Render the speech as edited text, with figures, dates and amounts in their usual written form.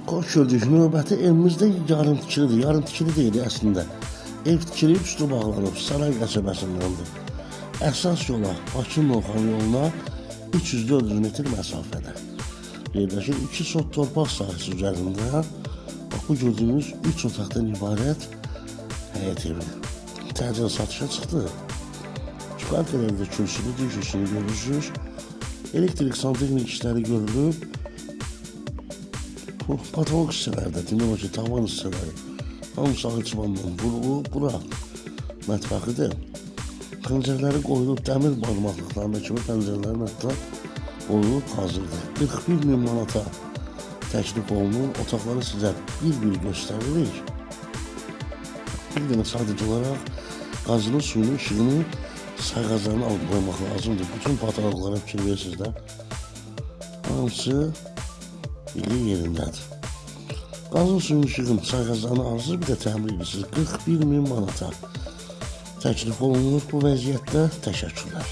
Xoş gördük. Növbəti evimizdə yarım tikilidir. Yarım tikili deyil əslində. Ev tikilib üstü bağlanıb. Saray qəsəbəsindəndir. Əsas yola, Bakı-Novxan yoluna 300-400 metr məsafədə yerləşir. 2 sot torpaq sahəsi üzərində bax, bu gördüyünüz 3 otaqdan ibarət həyət evi. Təcil satışa çıxdı. Çıxartlarında kürsünü, düşüsünü görürsünüz. Elektrik santexnik işləri görülüb. Bu patolog hissələrdə, demək ki, tavan hissələri hamısı ağıçmandan vurulub. Bura mətbəxidir. Pəncərləri qoyulub, dəmir barmaqlıqlarına kimi pəncərələrin hətta qoyulub hazırdır. 41.000 manata təklif olunur. Otaqları sizə bir-bir göstəririk. Bir dənə sadəcə olaraq qazının suyunu, işığını, sayğaclarını alıb qoymaq lazımdır. Bütün patologlara fikir verirsiniz də. Hamısı yerindədir. Qazın suyun, işığın, sayğaclarını alırsınız, bir də təmir edirsiniz. 41.000 manata təklif olunur bu vəziyyətdə. Təşəkkürlər.